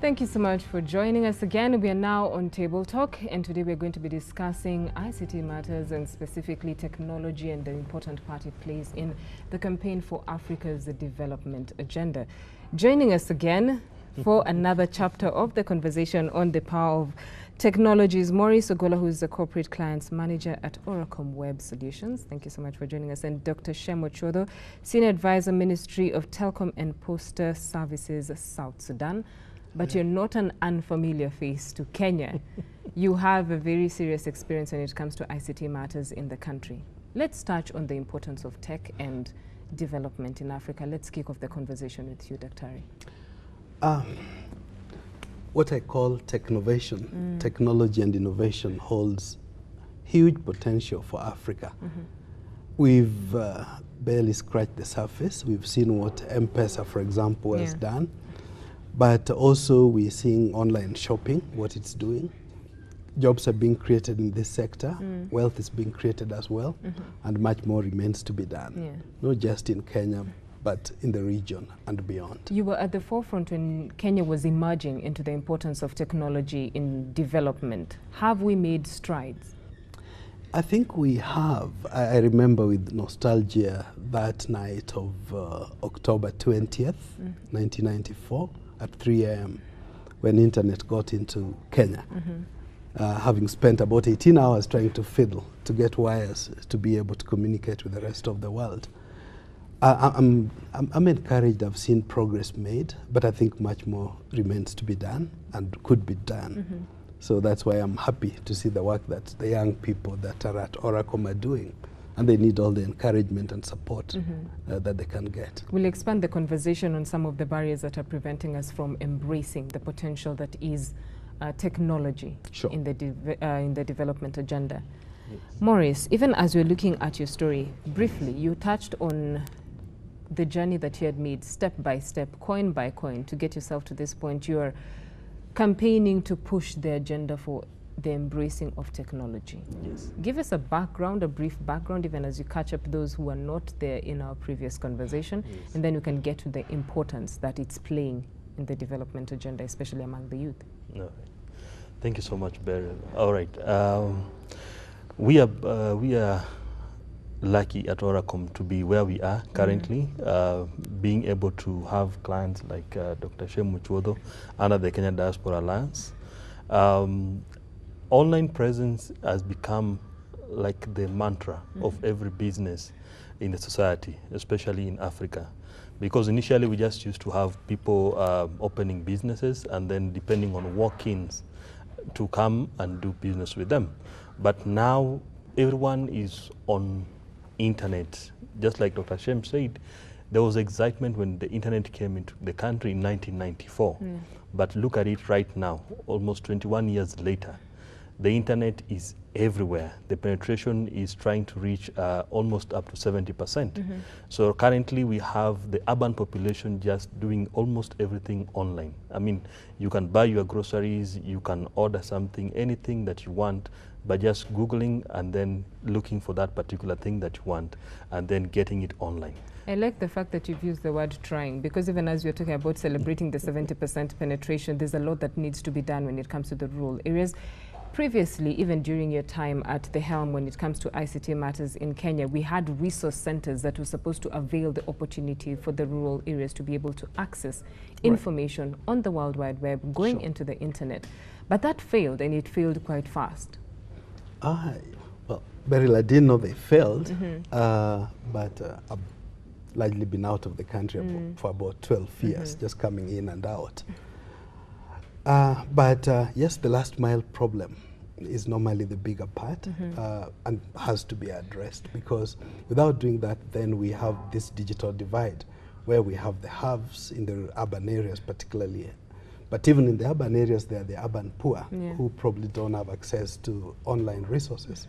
Thank you so much for joining us again. We are now on Table Talk, and today we're going to be discussing ICT matters and specifically technology and the important part it plays in the campaign for Africa's development agenda. Joining us again for another chapter of the conversation on the power of technology is Maurice Ogolla, who is the Corporate Clients Manager at Oracom Web Solutions. Thank you so much for joining us. And Dr. Shem Ochuodho, Senior Advisor, Ministry of Telcom and Posta Services, South Sudan. But you're not an unfamiliar face to Kenya. You have a very serious experience when it comes to ICT matters in the country. Let's touch on the importance of tech and development in Africa. Let's kick off the conversation with you, Dr. What I call technovation, technology and innovation holds huge potential for Africa. We've barely scratched the surface. We've seen what M-Pesa, for example, has done. But also we're seeing online shopping, what it's doing. Jobs are being created in this sector. Wealth is being created as well. And much more remains to be done. Not just in Kenya, but in the region and beyond. You were at the forefront when Kenya was emerging into the importance of technology in development. Have we made strides? I think we have. I remember with nostalgia that night of October 20th, 1994, at 3 a.m. when internet got into Kenya, having spent about 18 hours trying to fiddle to get wires to be able to communicate with the rest of the world. I'm encouraged. I've seen progress made, but I think much more remains to be done and could be done. So that's why I'm happy to see the work that the young people that are at Oracom are doing. And they need all the encouragement and support that they can get. We'll expand the conversation on some of the barriers that are preventing us from embracing the potential that is technology in the development agenda. Yes. Maurice, even as you're looking at your story, briefly, you touched on the journey that you had made step by step, coin by coin, to get yourself to this point. You are campaigning to push the agenda for the embracing of technology. Yes. Give us a background, a brief background, even as you catch up those who are not there in our previous conversation, and then we can get to the importance that it's playing in the development agenda, especially among the youth. Okay. Thank you so much, Beryl. All right. We are lucky at Oracom to be where we are currently, being able to have clients like Dr. Shem Ochuodho under the Kenya Diaspora Alliance. Online presence has become like the mantra of every business in the society, especially in Africa. Because initially we just used to have people opening businesses and then depending on walk-ins to come and do business with them. But now everyone is on internet. Just like Dr. Shem said, there was excitement when the internet came into the country in 1994. But look at it right now, almost 21 years later. The internet is everywhere. The penetration is trying to reach almost up to 70%. So currently we have the urban population just doing almost everything online. I mean, you can buy your groceries, you can order something, anything that you want, by just Googling and then looking for that particular thing that you want and then getting it online. I like the fact that you've used the word trying, because even as we're talking about celebrating the 70% penetration, there's a lot that needs to be done when it comes to the rural areas. Previously, even during your time at the helm when it comes to ICT matters in Kenya, we had resource centers that were supposed to avail the opportunity for the rural areas to be able to access information on the World Wide Web, going into the internet. But that failed, and it failed quite fast. Well, Beryl, I didn't know they failed, but I've largely been out of the country for about 12 years, just coming in and out. But yes, the last mile problem is normally the bigger part and has to be addressed, because without doing that, then we have this digital divide where we have the haves in the urban areas particularly. But even in the urban areas, there are the urban poor who probably don't have access to online resources.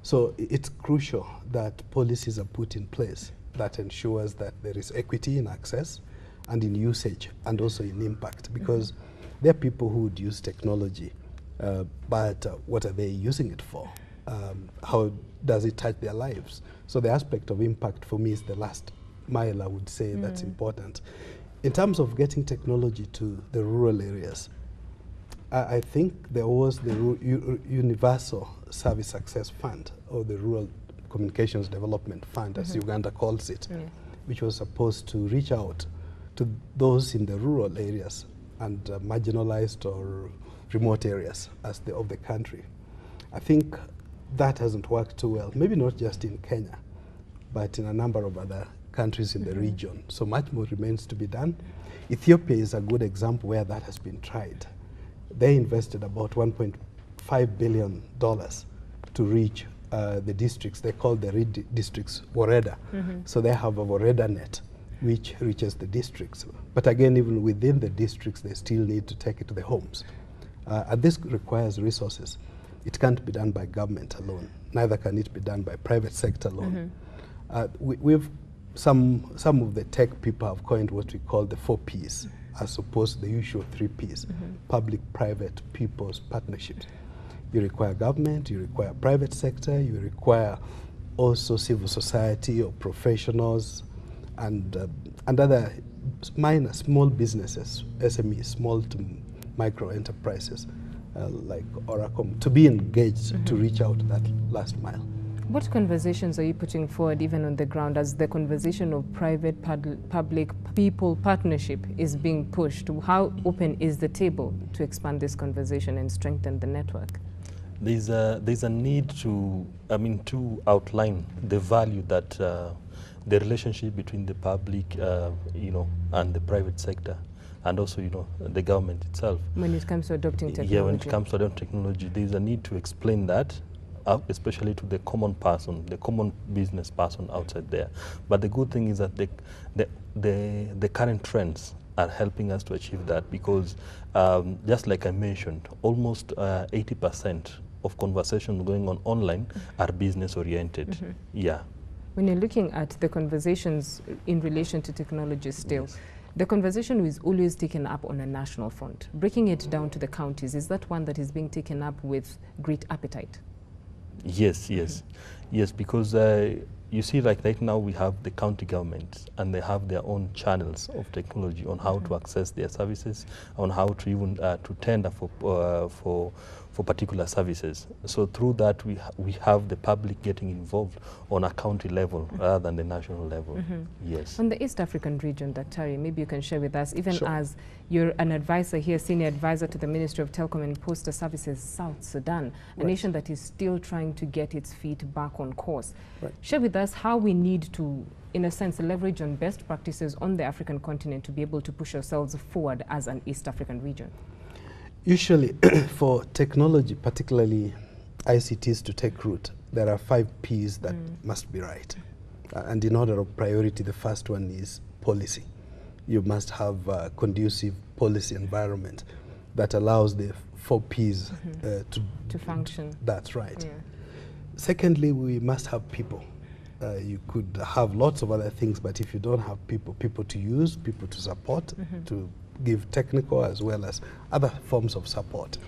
So it's crucial that policies are put in place that ensures that there is equity in access and in usage and also in impact, because there are people who would use technology, but what are they using it for? How does it touch their lives? So the aspect of impact for me is the last mile, I would say, that's important. In terms of getting technology to the rural areas, I think there was the Universal Service Access Fund, or the Rural Communications Development Fund, as Uganda calls it, which was supposed to reach out to those in the rural areas and marginalized or remote areas of the country. I think that hasn't worked too well, maybe not just in Kenya, but in a number of other countries in the region. So much more remains to be done. Ethiopia is a good example where that has been tried. They invested about $1.5 billion to reach the districts. They call the districts Woreda. So they have a Woreda net, which reaches the districts. But again, even within the districts, they still need to take it to the homes. And this requires resources. It can't be done by government alone. Neither can it be done by private sector alone. Some of the tech people have coined what we call the 4 Ps, as opposed to the usual 3 Ps, public, private, people's partnerships. You require government, you require private sector, you require also civil society or professionals and other minor, small businesses, SMEs, small to micro enterprises like Oracom, to be engaged to reach out to that last mile. What conversations are you putting forward even on the ground as the conversation of private, public, people partnership is being pushed? How open is the table to expand this conversation and strengthen the network? There's a need to outline the value that the relationship between the public, and the private sector, and also, the government itself. When it comes to adopting technology. Yeah, when it comes to adopting technology, there's a need to explain that, especially to the common person, the common business person outside there. But the good thing is that the current trends are helping us to achieve that, because just like I mentioned, almost 80% of conversations going on online are business oriented. Yeah. When you're looking at the conversations in relation to technology still, the conversation is always taken up on a national front. Breaking it down to the counties, is that one that is being taken up with great appetite? Yes, because you see, like right now we have the county governments, and they have their own channels of technology on how to access their services, on how to even to tender for particular services. So through that, we have the public getting involved on a county level rather than the national level. Yes. On the East African region, Daktari, maybe you can share with us, even as you're an advisor here, senior advisor to the Ministry of Telcom and Posta Services, South Sudan, a nation that is still trying to get its feet back on course. Share with us how we need to, in a sense, leverage on best practices on the African continent to be able to push ourselves forward as an East African region. Usually, for technology, particularly ICTs, to take root, there are 5 Ps that must be right. And in order of priority, the first one is policy. You must have a conducive policy environment that allows the 4 Ps to function. That's right. Secondly, we must have people. You could have lots of other things, but if you don't have people to use, people to support, to give technical as well as other forms of support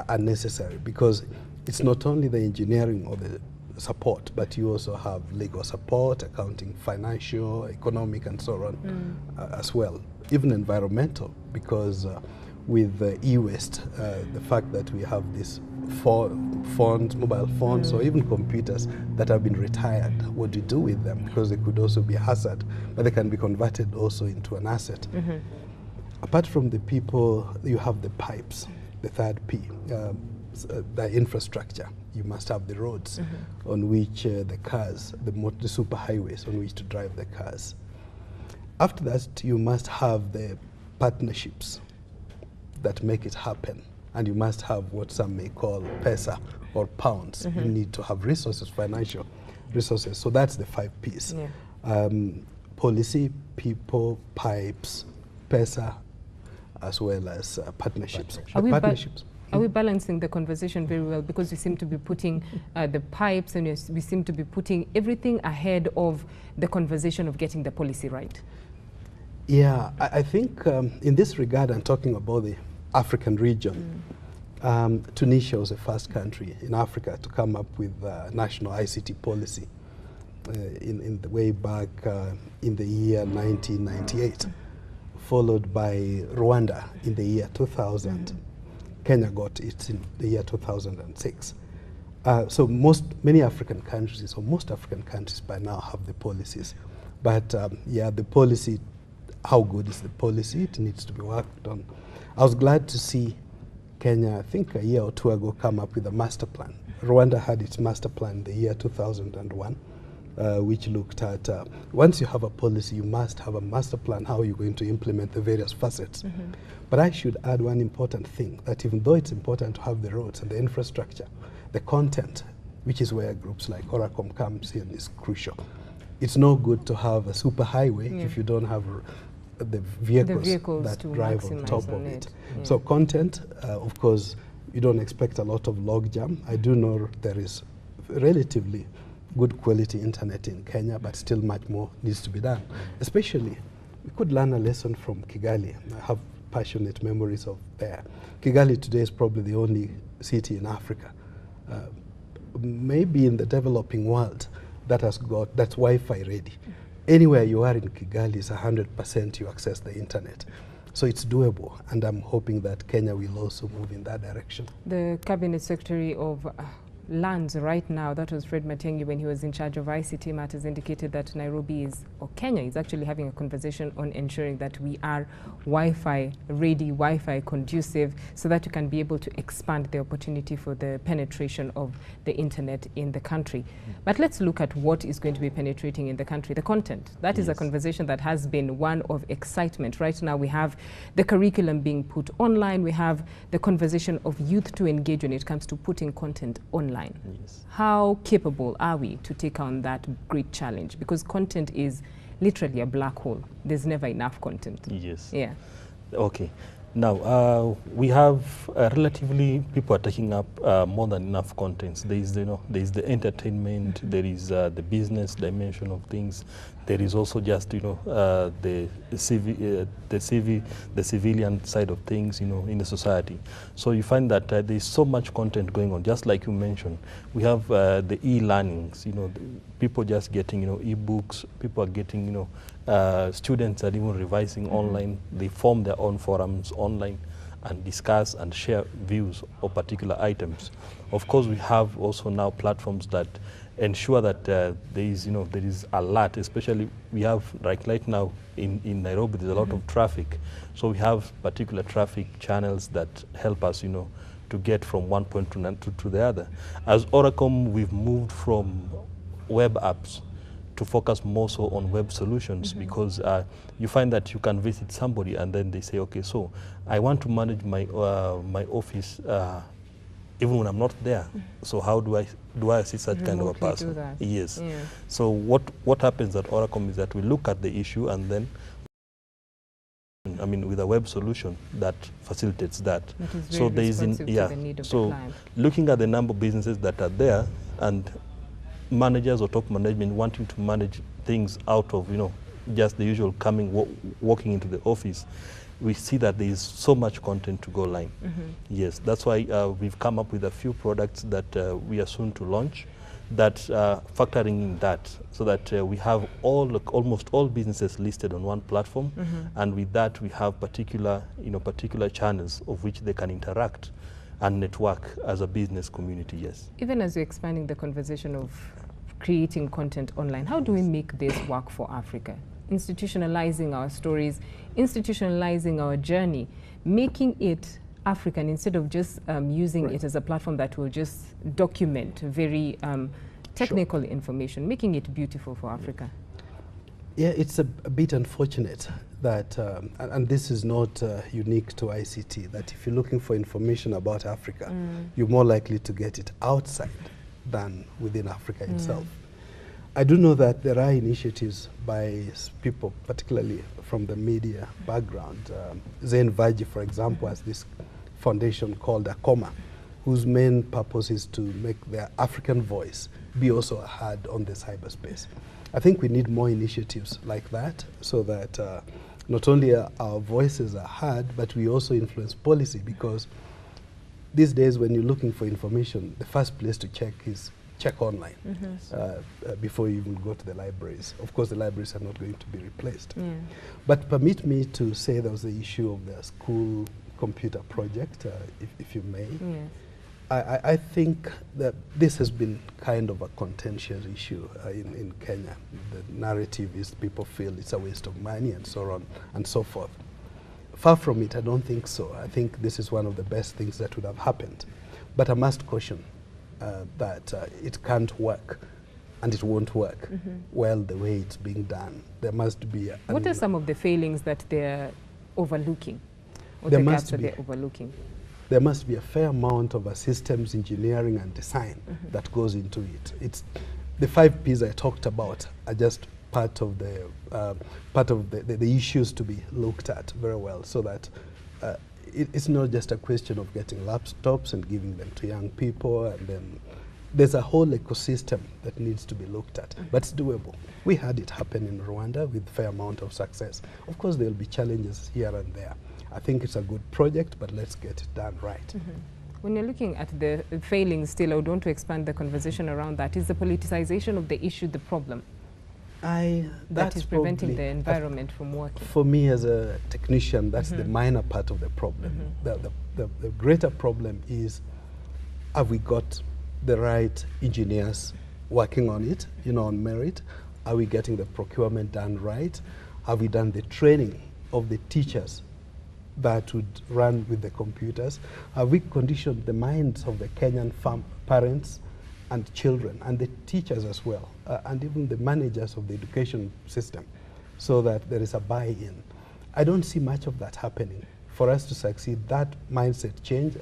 are necessary, because it's not only the engineering or the support, but you also have legal support, accounting, financial, economic, and so on as well. Even environmental, because with e-waste, the fact that we have these phones, mobile phones, or even computers that have been retired, what do you do with them? Because they could also be a hazard, but they can be converted also into an asset. Apart from the people, you have the pipes, the 3rd P, the infrastructure. You must have the roads on which the cars, the super highways on which to drive the cars. After that, you must have the partnerships that make it happen. And you must have what some may call pesa or pounds. You need to have resources, financial resources. So that's the 5 Ps. Policy, people, pipes, pesa, as well as partnerships. Are we balancing the conversation very well? Because we seem to be putting the pipes, and we seem to be putting everything ahead of the conversation of getting the policy right. Yeah, I think in this regard, I'm talking about the African region. Tunisia was the first country in Africa to come up with a national ICT policy in the way back in the year 1998. followed by Rwanda in the year 2000. Kenya got it in the year 2006. So many African countries, or most African countries by now have the policies. But yeah, the policy, how good is the policy? It needs to be worked on. I was glad to see Kenya, I think a year or two ago, come up with a master plan. Rwanda had its master plan in the year 2001, which looked at, once you have a policy, you must have a master plan, how you're going to implement the various facets. But I should add one important thing, that even though it's important to have the roads and the infrastructure, the content, which is where groups like Oracom comes in, is crucial. It's no good to have a super highway if you don't have the vehicles that drive on top of it. So content, of course, you don't expect a lot of logjam. I do know there is relatively good quality internet in Kenya, but still much more needs to be done. Especially, we could learn a lesson from Kigali. I have passionate memories of there. Kigali today is probably the only city in Africa, maybe in the developing world, that's Wi-Fi ready. Anywhere you are in Kigali is 100% you access the internet. So it's doable, and I'm hoping that Kenya will also move in that direction. The Cabinet Secretary of Lands right now, that was Fred Matiang'i, when he was in charge of ICT matters, indicated that Nairobi is, or Kenya is actually having a conversation on ensuring that we are Wi-Fi ready, Wi-Fi conducive, so that you can be able to expand the opportunity for the penetration of the internet in the country. But let's look at what is going to be penetrating in the country, the content. That is a conversation that has been one of excitement. Right now we have the curriculum being put online, we have the conversation of youth to engage when it comes to putting content online. How capable are we to take on that great challenge? Because content is literally a black hole. There's never enough content. Yeah. Okay. Now, we have relatively, people are taking up more than enough contents. There is, there is the entertainment, there is the business dimension of things. There is also just, the civilian side of things, in the society. So you find that there is so much content going on. Just like you mentioned, we have the e-learnings. People just getting, e-books. People are getting, students are even revising online. They form their own forums online and discuss and share views of particular items. Of course, we have also now platforms that ensure that there is a lot, especially we have right now in Nairobi, there's a lot of traffic. So we have particular traffic channels that help us, to get from one point to the other. As Oracom, we've moved from web apps to focus more so on web solutions, because you find that you can visit somebody and then they say, okay, so I want to manage my my office even when I'm not there. So how do I assist such kind of a person? Yes. Yeah. So what happens at Oracom is that we look at the issue, and then with a web solution that facilitates that. So there is so looking at the number of businesses that are there, and managers or top management wanting to manage things out of just the usual walking into the office, we see that there is so much content to go live. Yes, that's why we've come up with a few products that we are soon to launch, that factoring in that, so that we have almost all businesses listed on one platform, and with that we have particular channels of which they can interact and network as a business community. Yes. Even as you're expanding the conversation of creating content online, how do we make this work for Africa? Institutionalizing our stories, institutionalizing our journey, making it African instead of just using it as a platform that will just document very technical information, making it beautiful for Africa. Yeah, it's a bit unfortunate that, and this is not unique to ICT, that if you're looking for information about Africa, you're more likely to get it outside than within Africa itself. I do know that there are initiatives by people, particularly from the media background. Zain Vaji, for example, has this foundation called Akoma, whose main purpose is to make their African voice be also heard on the cyberspace. I think we need more initiatives like that, so that not only our voices are heard, but we also influence policy, because these days when you're looking for information, the first place to check is check online before you even go to the libraries. Of course, the libraries are not going to be replaced. Yeah. But permit me to say there was the issue of the school computer project, if you may. Yes. I think that this has been kind of a contentious issue in Kenya. The narrative is people feel it's a waste of money and so on and so forth. Far from it, I don't think so. I think this is one of the best things that would have happened. But I must caution that it can't work and it won't work well the way it's being done. There must be... What are some of the failings that they're overlooking? Or There the must gaps that be. they're overlooking? There must be a fair amount of systems engineering and design that goes into it. It's the 5 Ps I talked about are just part of the issues to be looked at very well, so that it's not just a question of getting laptops and giving them to young people, and then there's a whole ecosystem that needs to be looked at, but it's doable. We had it happen in Rwanda with fair amount of success. Of course, there will be challenges here and there. I think it's a good project, but let's get it done right. When you're looking at the failings still, I would want to expand the conversation around that. Is the politicization of the issue the problem that is preventing the environment from working? For me as a technician, that's the minor part of the problem. The greater problem is, have we got the right engineers working on it, on merit? Are we getting the procurement done right? Have we done the training of the teachers that would run with the computers? Have we conditioned the minds of the Kenyan parents and children and the teachers as well, and even the managers of the education system, so that there is a buy-in? I don't see much of that happening. For us to succeed, that mindset change,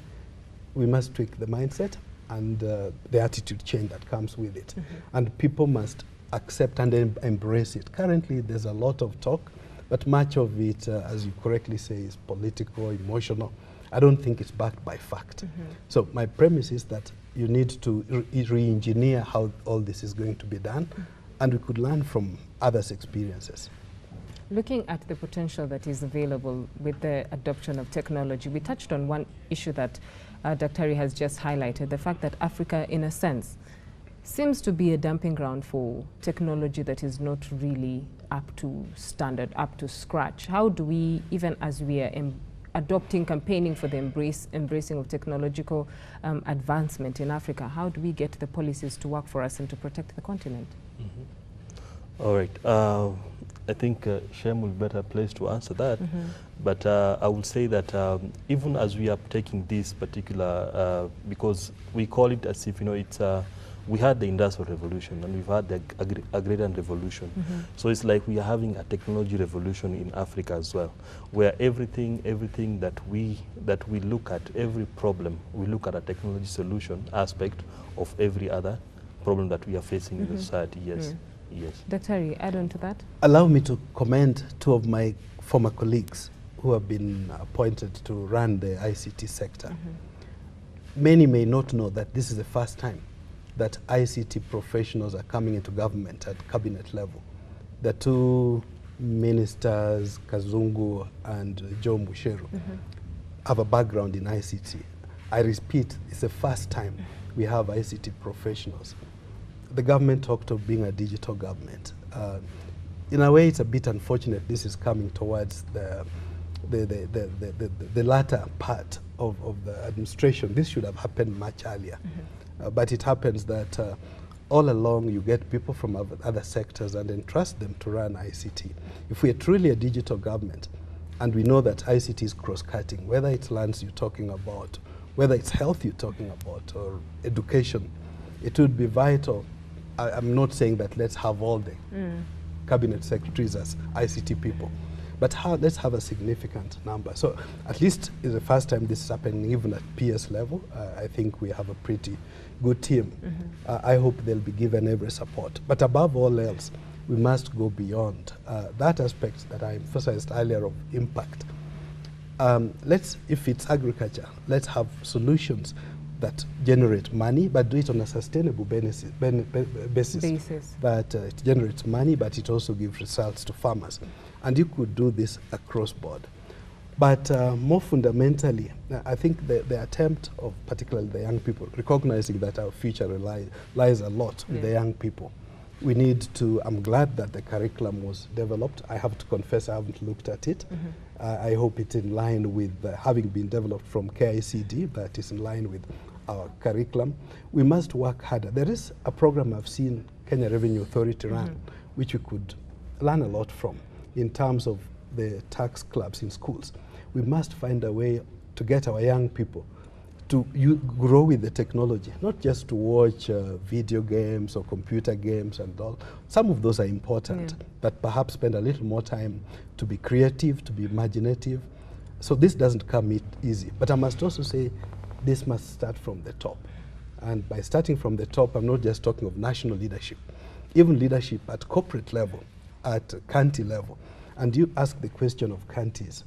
we must tweak the mindset and the attitude change that comes with it. And people must accept and embrace it. Currently, there's a lot of talk, but much of it, as you correctly say, is political, emotional. I don't think it's backed by fact. So my premise is that you need to re-engineer how all this is going to be done, and we could learn from others' experiences. Looking at the potential that is available with the adoption of technology, we touched on one issue that Dr. has just highlighted, the fact that Africa, in a sense, seems to be a dumping ground for technology that is not really up to standard, up to scratch. How do we, even as we are adopting, campaigning for the embracing of technological advancement in Africa, how do we get the policies to work for us and to protect the continent? All right. I think Shem will be better placed to answer that. But I will say that even as we are taking this particular, because we call it as if, it's we had the Industrial Revolution and we've had the Agrarian Revolution. So it's like we are having a technology revolution in Africa as well, where everything that we look at, every problem, we look at a technology solution aspect of every other problem that we are facing in the society. Yes. Yes. Dr. add on to that? Allow me to commend 2 of my former colleagues who have been appointed to run the ICT sector. Many may not know that this is the first time that ICT professionals are coming into government at cabinet level. The 2 ministers, Kazungu and Joe Musheru, have a background in ICT. I repeat, it's the first time we have ICT professionals. The government talked of being a digital government. In a way, it's a bit unfortunate this is coming towards the latter part of the administration. This should have happened much earlier. But it happens that all along you get people from other sectors and entrust them to run ICT. If we are truly a digital government, and we know that ICT is cross-cutting, whether it's lands you're talking about, whether it's health you're talking about, or education, it would be vital. I'm not saying that let's have all the cabinet secretaries as ICT people, but let's have a significant number. So at least it's the first time this is happening even at PS level. I think we have a pretty good team. I hope they'll be given every support. But above all else, we must go beyond that aspect that I emphasized earlier of impact. If it's agriculture, let's have solutions that generate money, but do it on a sustainable basis. That it generates money, but it also gives results to farmers. And you could do this across board. But more fundamentally, I think the attempt of particularly the young people, recognizing that our future lies a lot with the young people. We need to, I'm glad that the curriculum was developed. I have to confess I haven't looked at it. I hope it's in line with having been developed from KICD, that is in line with our curriculum. We must work harder. There is a program I've seen Kenya Revenue Authority run, which we could learn a lot from in terms of the tax clubs in schools. We must find a way to get our young people to grow with the technology, not just to watch video games or computer games and all. Some of those are important, but perhaps spend a little more time to be creative, to be imaginative. So this doesn't come easy. But I must also say, this must start from the top. And by starting from the top, I'm not just talking of national leadership, even leadership at corporate level, at county level. And you ask the question of counties.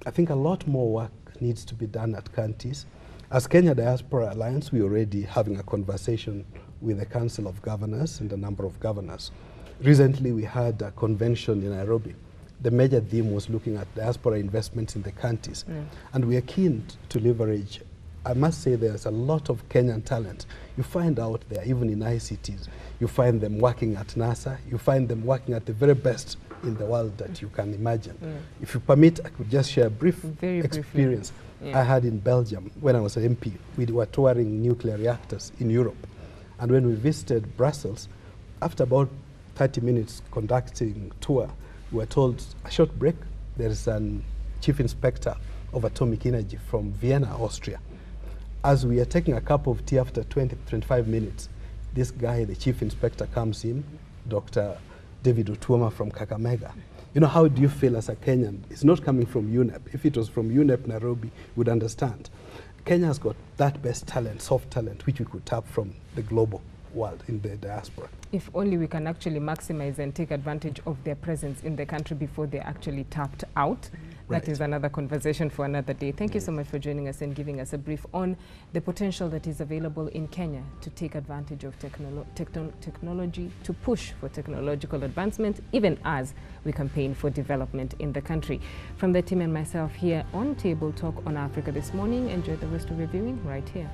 I think a lot more work needs to be done at counties. As Kenya Diaspora Alliance, we're already having a conversation with the Council of Governors and a number of governors. Recently, we had a convention in Nairobi. The major theme was looking at diaspora investments in the counties. And we are keen to leverage. I must say there's a lot of Kenyan talent. You find out there, even in ICTs. You find them working at NASA. You find them working at the very best in the world that you can imagine. If you permit, I could just share a brief experience I had in Belgium when I was an MP. We were touring nuclear reactors in Europe. And when we visited Brussels, after about 30 minutes conducting tour, we were told, a short break, there is a chief inspector of atomic energy from Vienna, Austria. As we are taking a cup of tea after 25 minutes, this guy, the chief inspector, comes in, Dr. David Otuoma from Kakamega. You know, how do you feel as a Kenyan? It's not coming from UNEP. If it was from UNEP, Nairobi, would understand. Kenya has got that best talent, soft talent, which we could tap from the global world in the diaspora. If only we can actually maximize and take advantage of their presence in the country before they're actually tapped out. That is another conversation for another day. Thank you so much for joining us and giving us a brief on the potential that is available in Kenya to take advantage of technology, to push for technological advancement, even as we campaign for development in the country. From the team and myself here on Table Talk on Africa this morning, enjoy the rest of your viewing right here.